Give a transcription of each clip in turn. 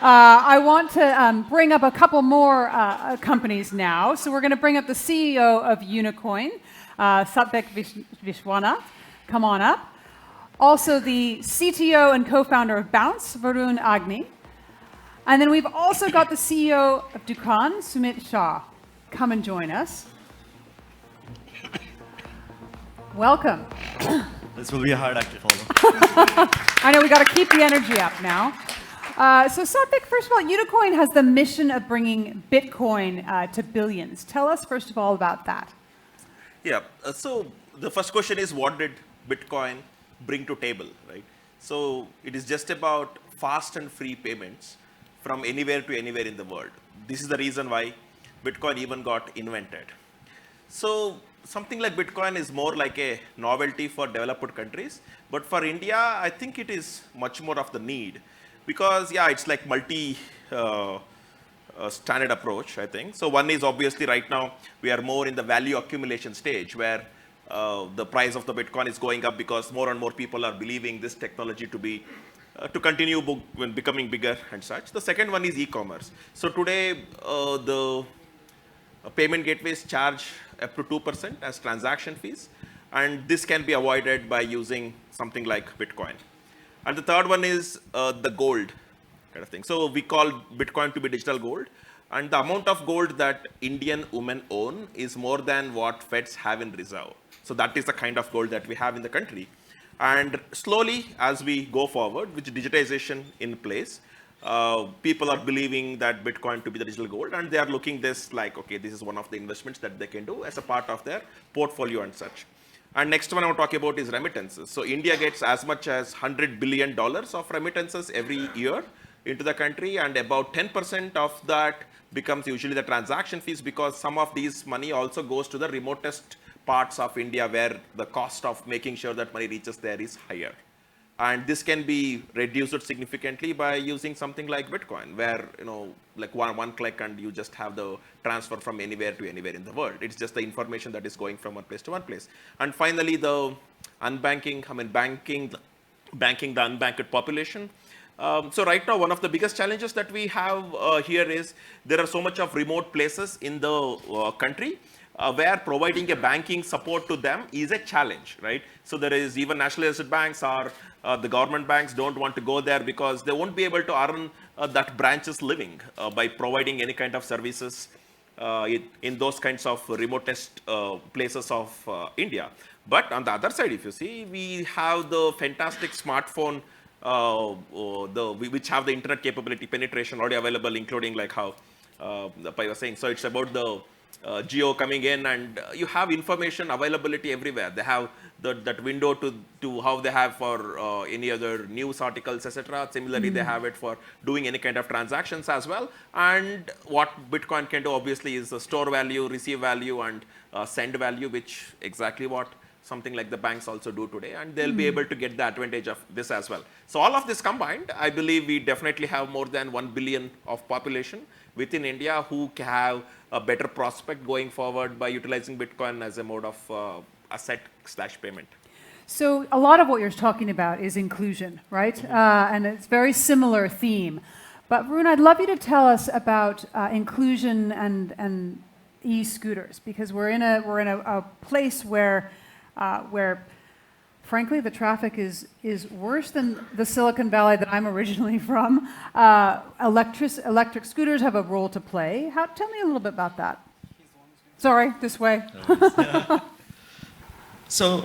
I want to bring up a couple more companies now. So we're going to bring up the CEO of Unocoin, Sathvik Vishwanath. Come on up. Also the CTO and co-founder of Bounce, Varun Agni. And then we've also got the CEO of Dukaan, Suumit Shah. Come and join us. Welcome. This will be a hard act to follow. I know, we got to keep the energy up now. So Sathvik, first of all, Unocoin has the mission of bringing Bitcoin to billions. Tell us, first of all, about that. Yeah, so the first question is, what did Bitcoin bring to table, right? So it is just about fast and free payments from anywhere to anywhere in the world. This is the reason why Bitcoin even got invented. So something like Bitcoin is more like a novelty for developed countries, but for India, I think it is much more of the need because, yeah, it's like standard approach, I think. So one is obviously right now, we are more in the value accumulation stage where the price of the Bitcoin is going up because more and more people are believing this technology to be to continue when becoming bigger and such. The second one is e-commerce. So today, the payment gateways charge up to 2% as transaction fees, and this can be avoided by using something like Bitcoin. And the third one is the gold kind of thing. So we call Bitcoin to be digital gold, and the amount of gold that Indian women own is more than what Feds have in reserve. So that is the kind of gold that we have in the country. And slowly, as we go forward with digitization in place, people are believing that Bitcoin to be the digital gold, and they are looking this like, okay, this is one of the investments that they can do as a part of their portfolio and such. And next one I want to talk about is remittances. So India gets as much as $100 billion of remittances every year into the country, and about 10% of that becomes usually the transaction fees because some of these money also goes to the remotest parts of India where the cost of making sure that money reaches there is higher. And this can be reduced significantly by using something like Bitcoin, where, you know, like one click and you just have the transfer from anywhere to anywhere in the world. It's just the information that is going from one place to one place. And finally, the banking the unbanked population. So right now, one of the biggest challenges that we have here is there are so much of remote places in the country where providing a banking support to them is a challenge, right? So there is even nationalized banks or the government banks don't want to go there because they won't be able to earn that branch's living by providing any kind of services in those kinds of remotest places of India. But on the other side, if you see, we have the fantastic smartphone which have the internet capability penetration already available, including like how Pai was saying. So it's about the Geo coming in, and you have information availability everywhere. They have that window to how they have for any other news articles, etc. Similarly, they have it for doing any kind of transactions as well. And what Bitcoin can do, obviously, is the store value, receive value, and send value, which exactly what something like the banks also do today, and they'll be able to get the advantage of this as well. So all of this combined, I believe we definitely have more than 1 billion of population within India who have a better prospect going forward by utilizing Bitcoin as a mode of asset/payment. So a lot of what you're talking about is inclusion, right? And it's a very similar theme. But Varun, I'd love you to tell us about inclusion and e-scooters, because we're in a place where frankly, the traffic is worse than the Silicon Valley that I'm originally from. Electric scooters have a role to play. Tell me a little bit about that. Sorry, this way. So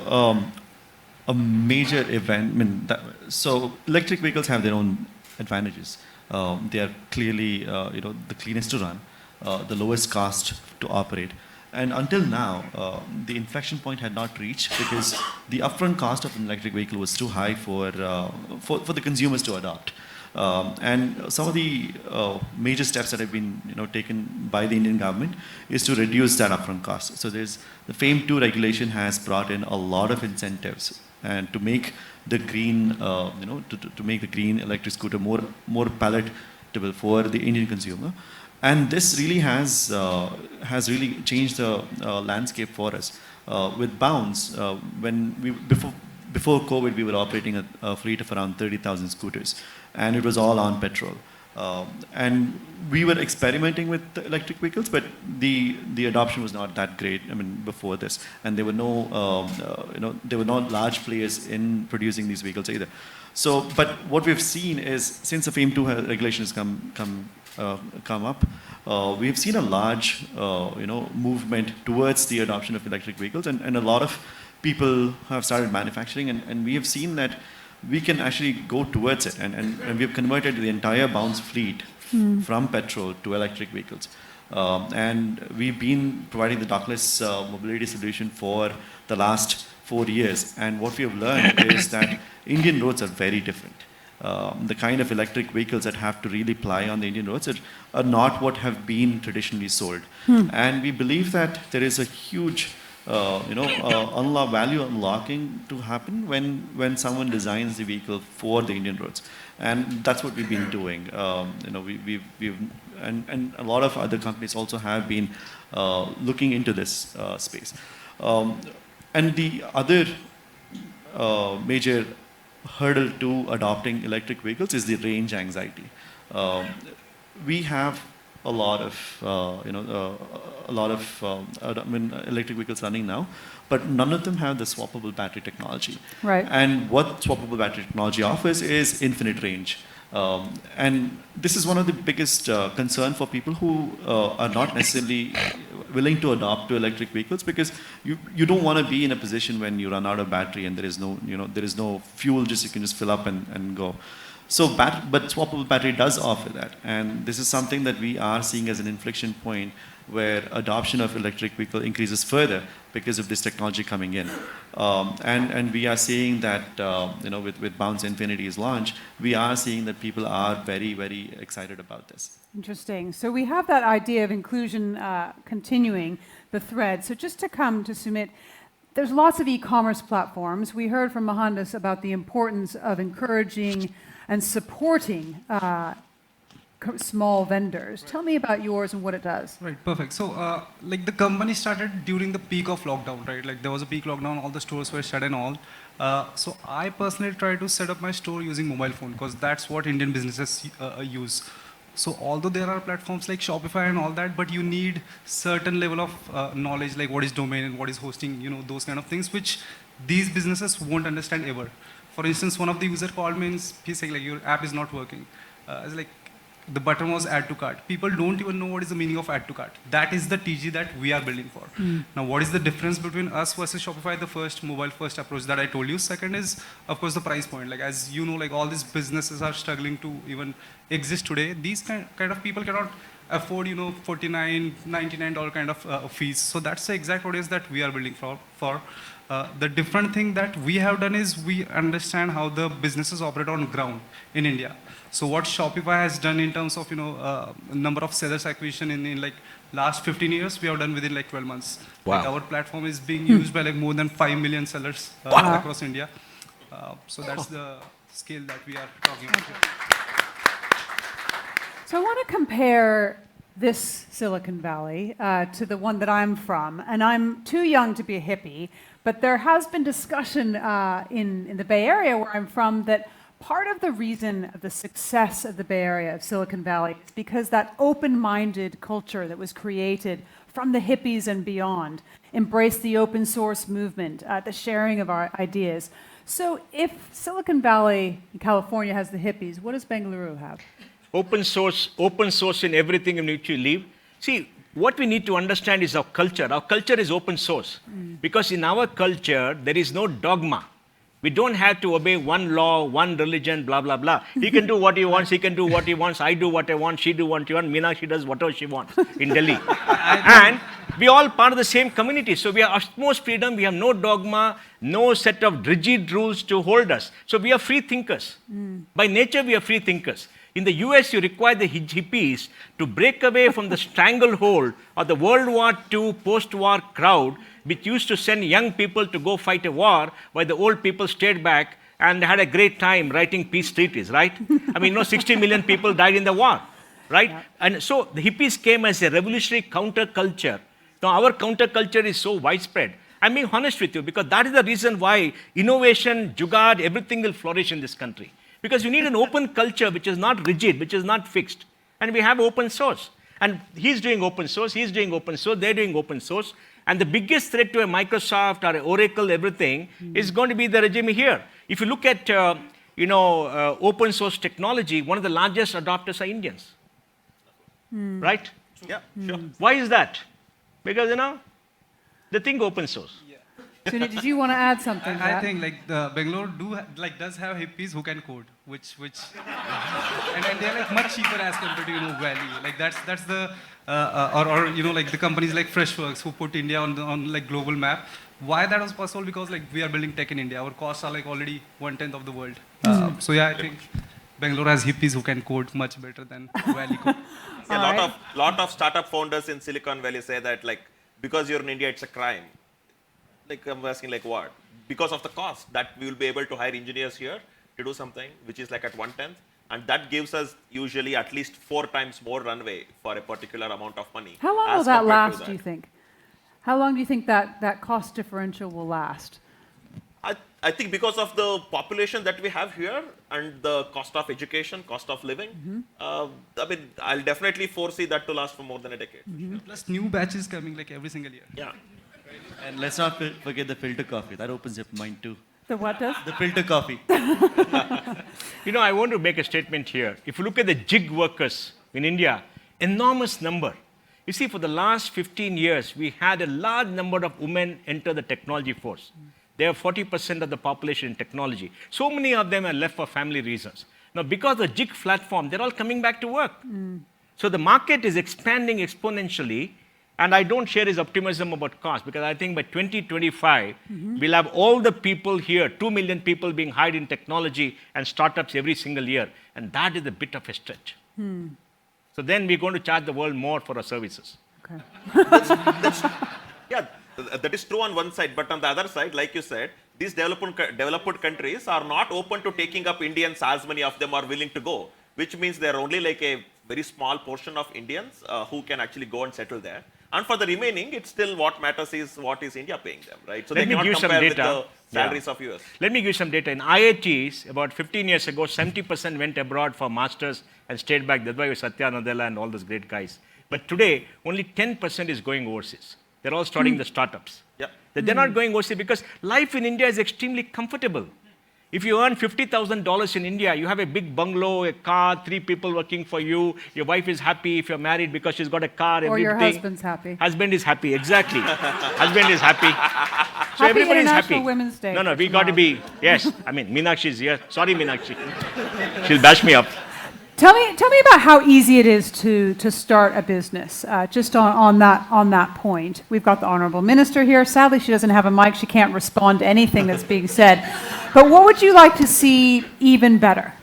a major event, so electric vehicles have their own advantages. They are clearly the cleanest to run, the lowest cost to operate. And until now, the inflection point had not reached because the upfront cost of an electric vehicle was too high for the consumers to adopt. And some of the major steps that have been taken by the Indian government is to reduce that upfront cost. So there's the FAME 2 regulation has brought in a lot of incentives and to make the green to make the green electric scooter more palatable for the Indian consumer. And this really has really changed the landscape for us. With Bounce, before COVID, we were operating a fleet of around 30,000 scooters, and it was all on petrol. And we were experimenting with the electric vehicles, but the adoption was not that great. I mean, before this, and there were no there were not large players in producing these vehicles either. So, but what we've seen is since the FAME 2 regulation has come up, we have seen a large movement towards the adoption of electric vehicles, and a lot of people have started manufacturing, and we have seen that we can actually go towards it, and we have converted the entire Bounce fleet from petrol to electric vehicles. And we've been providing the dockless mobility solution for the last 4 years. And what we have learned is that Indian roads are very different. The kind of electric vehicles that have to really ply on the Indian roads are not what have been traditionally sold. And we believe that there is a huge value unlocking to happen when someone designs the vehicle for the Indian roads, and that's what we've been doing. And a lot of other companies also have been looking into this space. And the other major hurdle to adopting electric vehicles is the range anxiety. We have a lot of electric vehicles running now, but none of them have the swappable battery technology. Right. And what swappable battery technology offers is infinite range. And this is one of the biggest concern for people who are not necessarily willing to adopt to electric vehicles, because you don't want to be in a position when you run out of battery and there is no fuel, you can just fill up and go. So, but swappable battery does offer that, and this is something that we are seeing as an inflection point where adoption of electric vehicle increases further because of this technology coming in. And we are seeing that with Bounce Infinity's launch, we are seeing that people are very, very excited about this. Interesting. So we have that idea of inclusion continuing the thread. So just to come to Suumit, there's lots of e-commerce platforms. We heard from Mohandas about the importance of encouraging and supporting small vendors. Tell me about yours and what it does. Right, perfect. So, like the company started during the peak of lockdown, right? Like there was a peak lockdown, all the stores were shut and all. So I personally try to set up my store using mobile phone because that's what Indian businesses use. So although there are platforms like Shopify and all that, but you need certain level of knowledge, like what is domain and what is hosting, those kind of things, which these businesses won't understand ever. For instance, one of the user called me and he's saying like, your app is not working. I was like, the button was add to cart. People don't even know what is the meaning of add to cart. That is the TG that we are building for. Now, what is the difference between us versus Shopify? The first mobile first approach that I told you. Second is, of course, the price point. Like as you know, like all these businesses are struggling to even exist today. These kind of people cannot afford, $49, $99 kind of fees. So that's the exact audience that we are building for. The different thing that we have done is we understand how the businesses operate on ground in India. So what Shopify has done in terms of number of sellers acquisition in like last 15 years, we have done within like 12 months. Wow. Like our platform is being used by like more than 5 million sellers across India. So that's the scale that we are talking about here. So I want to compare this Silicon Valley to the one that I'm from, and I'm too young to be a hippie, but there has been discussion in the Bay Area where I'm from that part of the reason of the success of the Bay Area, of Silicon Valley, is because that open-minded culture that was created from the hippies and beyond embraced the open source movement, the sharing of our ideas. So if Silicon Valley in California has the hippies, what does Bengaluru have? Open source in everything in which you live. See, what we need to understand is our culture. Our culture is open source. Because in our culture, there is no dogma. We don't have to obey one law, one religion, blah, blah, blah. He can do what he wants, he can do what he wants, I do what I want, she do what she wants, Meena, she does whatever she wants in Delhi. And we all part of the same community. So we have utmost freedom, we have no dogma, no set of rigid rules to hold us. So we are free thinkers. By nature, we are free thinkers. In the US, you require the hippies to break away from the stranglehold of the World War II post-war crowd, which used to send young people to go fight a war, while the old people stayed back and had a great time writing peace treaties, right? I mean, 60 million people died in the war, right? Yeah. And so the hippies came as a revolutionary counterculture. Now, our counterculture is so widespread. I'm being honest with you, because that is the reason why innovation, jugaad, everything will flourish in this country. Because you need an open culture which is not rigid, which is not fixed. And we have open source. And he's doing open source, he's doing open source, they're doing open source. And the biggest threat to a Microsoft or a Oracle, everything, is going to be the regime here. If you look at open source technology, one of the largest adopters are Indians. Right? Yeah, sure. Why is that? Because, they think open source. Sunit, did you want to add something to I that? think like the Bangalore does have hippies who can code, which and they're like much cheaper as compared to Valley. Like that's the or like the companies like Freshworks who put India on like global map. Why that was possible? Because like we are building tech in India. Our costs are like already 1/10 of the world. So yeah, I think Bangalore has hippies who can code much better than Valley code. Yeah, lot of startup founders in Silicon Valley say that like because you're in India, it's a crime. Like I'm asking like what? Because of the cost that we will be able to hire engineers here to do something which is like at 1/10, and that gives us usually at least 4 times more runway for a particular amount of money. How long as will that compared to last, do you think? How long do you think that cost differential will last? I think because of the population that we have here and the cost of education, cost of living, I mean, I'll definitely foresee that to last for more than a decade. Plus new batches coming like every single year. Yeah. And let's not forget the filter coffee. That opens up mind too. The what does? The filter coffee. I want to make a statement here. If you look at the gig workers in India, enormous number. You see, for the last 15 years, we had a large number of women enter the technology force. They are 40% of the population in technology. So many of them are left for family reasons. Now, because of the gig platform, they're all coming back to work. So the market is expanding exponentially, and I don't share his optimism about cost, because I think by 2025, we'll have all the people here, 2 million people being hired in technology and startups every single year, and that is a bit of a stretch. So then we're going to charge the world more for our services. Okay. Yeah, that is true on one side, but on the other side, like you said, these developed countries are not open to taking up Indians as many of them are willing to go, which means there are only like a very small portion of Indians who can actually go and settle there. And for the remaining, it's still what matters is what is India paying them, right? So Let they me cannot give some compare with data. the salaries of US. Let me give you some data. In IITs, about 15 years ago, 70% went abroad for masters and stayed back. That's why we Satya Nadella and all those great guys. But today, only 10% is going overseas. They're all starting the startups. Yeah. They're not going overseas because life in India is extremely comfortable. If you earn $50,000 in India, you have a big bungalow, a car, 3 people working for you. Your wife is happy if you're married because she's got a car. Or your everything. husband's happy. Husband is happy, exactly. Husband is happy. So Happy everybody is International happy. Women's Day No, for we got to tomorrow. be, yes. I mean, Meenakshi is here. Sorry, Meenakshi. She'll bash me up. Tell me about how easy it is to start a business. Just on that point, we've got the honourable minister here. Sadly, she doesn't have a mic. She can't respond to anything that's being said. But what would you like to see even better?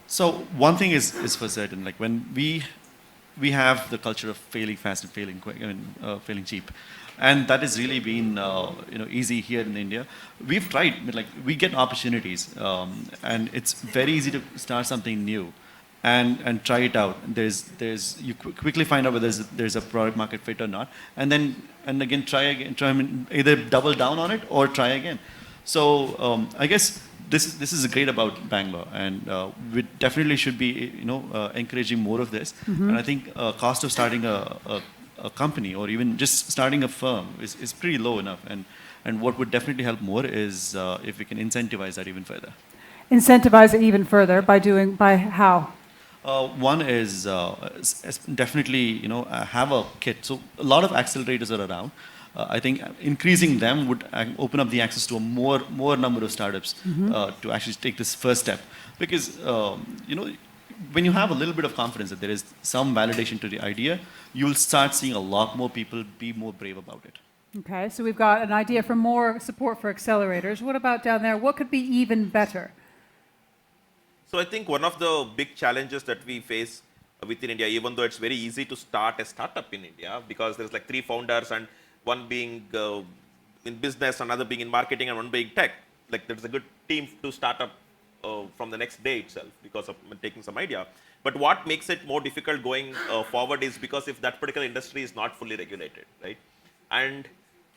So one thing is for certain, like when we have the culture of failing fast and failing quick, failing cheap, and that has really been easy here in India. We've tried, like we get opportunities, and it's very easy to start something new. And try it out. You quickly find out whether there's a product market fit or not, and again try again. Either double down on it or try again. So I guess this is great about Bangalore, and we definitely should be encouraging more of this. And I think cost of starting a company or even just starting a firm is pretty low enough. And what would definitely help more is if we can incentivize that even further. Incentivize it even further by how? One is definitely have a kit. So a lot of accelerators are around. I think increasing them would open up the access to a more number of startups to actually take this first step. Because when you have a little bit of confidence that there is some validation to the idea, you'll start seeing a lot more people be more brave about it. Okay, so we've got an idea for more support for accelerators. What about down there? What could be even better? So I think one of the big challenges that we face within India, even though it's very easy to start a startup in India, because there's like 3 founders and one being in business, another being in marketing, and one being tech. Like there's a good team to start up from the next day itself because of taking some idea. But what makes it more difficult going forward is because if that particular industry is not fully regulated, right? And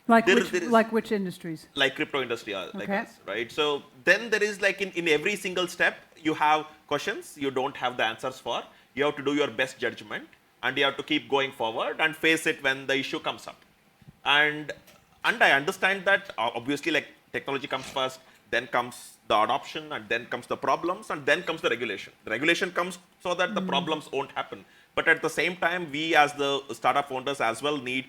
Like which industries? like crypto industry, like Okay. us, right? So then there is like in every single step, you have questions you don't have the answers for. You have to do your best judgment, and you have to keep going forward and face it when the issue comes up. And I understand that obviously, like, technology comes first, then comes the adoption, and then comes the problems, and then comes the regulation. The regulation comes so that the problems won't happen. But at the same time, we as the startup founders as well need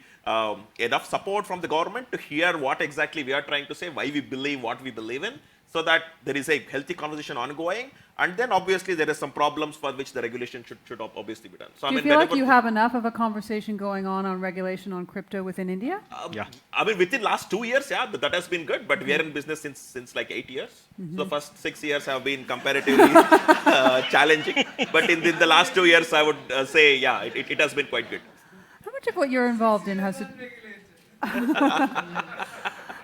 enough support from the government to hear what exactly we are trying to say, why we believe what we believe in, so that there is a healthy conversation ongoing. And then obviously there is some problems for which the regulation should obviously be done. So Do you feel like you have enough of a conversation going on regulation on crypto within India? Yeah. I mean, within last 2 years, yeah, that has been good. But we are in business since like 8 years. So the first 6 years have been comparatively challenging. But in the last 2 years, I would say, yeah, it has been quite good. How much of what you're involved in has to...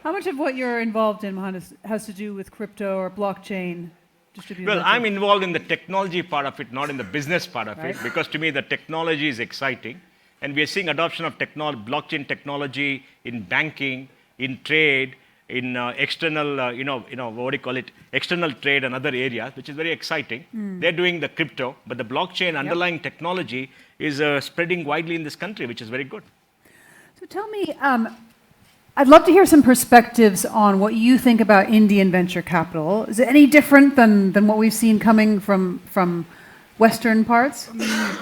How much of what you're involved in, Mohandas, has to do with crypto or blockchain distributed? Well, I'm involved in the technology part of it, not in the business part of it, because to me the technology is exciting, and we are seeing adoption of blockchain technology in banking, in trade, in external, what do you call it, external trade and other areas, which is very exciting. They're doing the crypto, but the blockchain underlying technology is spreading widely in this country, which is very good. So tell me, I'd love to hear some perspectives on what you think about Indian venture capital. Is it any different than what we've seen coming from Western parts?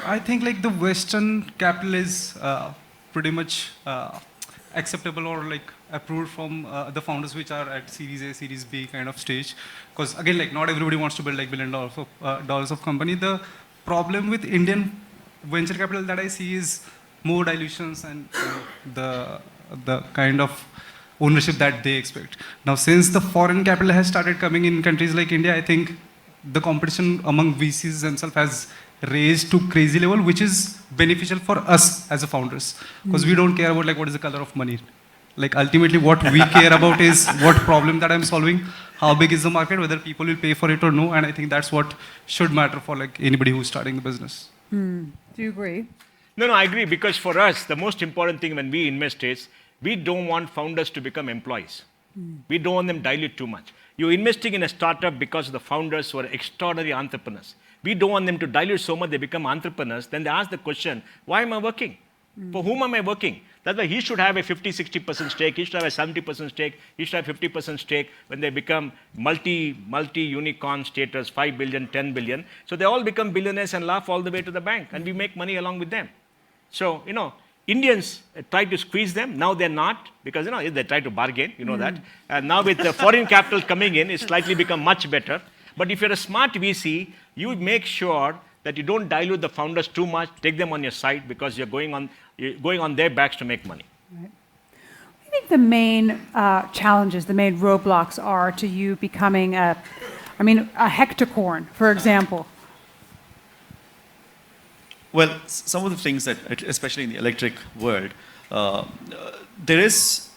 I think like the Western capital is pretty much acceptable or like approved from the founders which are at Series A, Series B kind of stage. Because again, like not everybody wants to build like $1 billion of company. The problem with Indian venture capital that I see is more dilutions and the kind of ownership that they expect. Now, since the foreign capital has started coming in countries like India, I think the competition among VCs themselves has raised to crazy level, which is beneficial for us as a founders, because we don't care about like what is the color of money. Like ultimately what we care about is what problem that I'm solving, how big is the market, whether people will pay for it or no, and I think that's what should matter for like anybody who's starting the business. Do you agree? No, I agree, because for us, the most important thing when we invest is we don't want founders to become employees. We don't want them dilute too much. You're investing in a startup because of the founders who are extraordinary entrepreneurs. We don't want them to dilute so much they become entrepreneurs. Then they ask the question, why am I working? For whom am I working? That's why he should have a 50-60% stake, he should have a 70% stake, he should have 50% stake when they become multi-unicorn status, 5 billion, 10 billion. So they all become billionaires and laugh all the way to the bank, and we make money along with them. So, Indians try to squeeze them. Now they're not, because, they try to bargain, that. And now with the foreign capital coming in, it's slightly become much better. But if you're a smart VC, you would make sure that you don't dilute the founders too much, take them on your side, because you're going on their backs to make money. Right. What do you think the main challenges, the main roadblocks are to you becoming a hectacorn, for example? Well, some of the things that, especially in the electric world, there is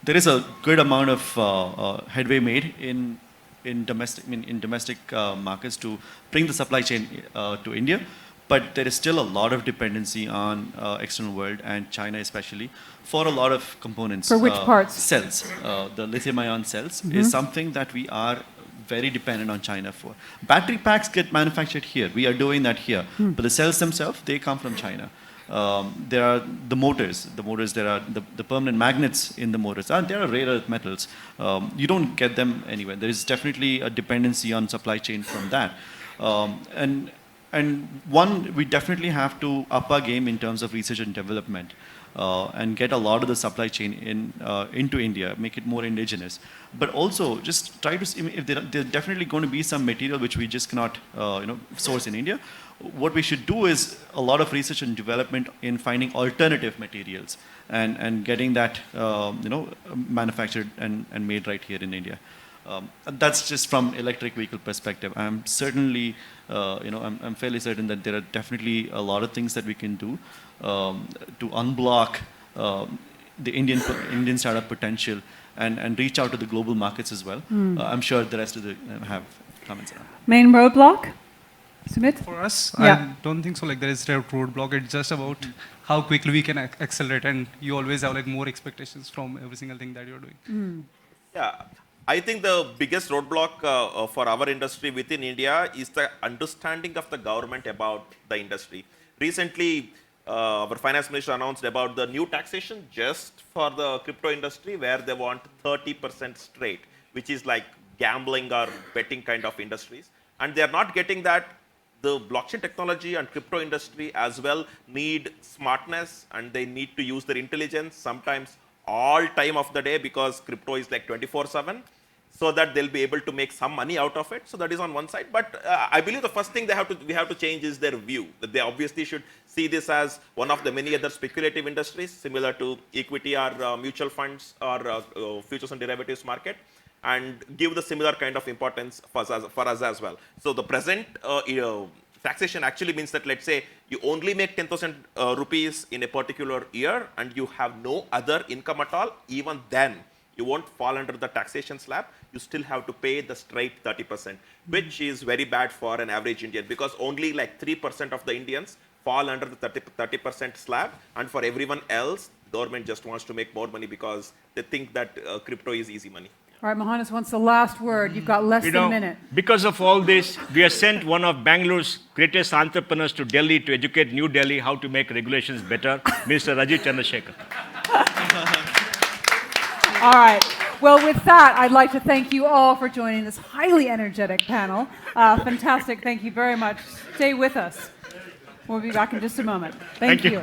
a good amount of headway made in domestic markets to bring the supply chain to India, but there is still a lot of dependency on external world and China especially for a lot of components. For which parts? Cells. The lithium-ion cells is something that we are very dependent on China for. Battery packs get manufactured here. We are doing that here. But the cells themselves, they come from China. There are the motors. There are the permanent magnets in the motors. There are rare earth metals. You don't get them anywhere. There is definitely a dependency on supply chain from that. And we definitely have to up our game in terms of research and development. And get a lot of the supply chain into India, make it more indigenous. But also just try to see if there's definitely going to be some material which we just cannot source in India. What we should do is a lot of research and development in finding alternative materials and getting that manufactured and made right here in India. That's just from electric vehicle perspective. I'm certainly, I'm fairly certain that there are definitely a lot of things that we can do to unblock the Indian startup potential and reach out to the global markets as well. I'm sure the rest of the have comments around. Main roadblock? Suumit? For us, Yeah. I don't think so. Like there is a roadblock. It's just about how quickly we can accelerate, and you always have like more expectations from every single thing that you're doing. Yeah, I think the biggest roadblock for our industry within India is the understanding of the government about the industry. Recently, our finance minister announced about the new taxation just for the crypto industry, where they want 30% straight, which is like gambling or betting kind of industries. And they are not getting that. The blockchain technology and crypto industry as well need smartness, and they need to use their intelligence sometimes all time of the day, because crypto is like 24/7, so that they'll be able to make some money out of it. So that is on one side. But I believe the first thing we have to change is their view. That they obviously should see this as one of the many other speculative industries, similar to equity or mutual funds or futures and derivatives market, and give the similar kind of importance for us as well. So the present taxation actually means that, let's say you only make 10,000 rupees in a particular year and you have no other income at all, even then you won't fall under the taxation slab. You still have to pay the straight 30%, which is very bad for an average Indian, because only like 3% of the Indians fall under the 30% slab, and for everyone else, government just wants to make more money because they think that crypto is easy money. All right, Mohandas wants the last word. You've got less than a minute. Because of all this, we have sent one of Bangalore's greatest entrepreneurs to Delhi to educate New Delhi how to make regulations better, Mr. Rajiv Chandrasekhar. All right. Well, with that, I'd like to thank you all for joining this highly energetic panel. Fantastic. Thank you very much. Stay with us. We'll be back in just a moment. Thank you.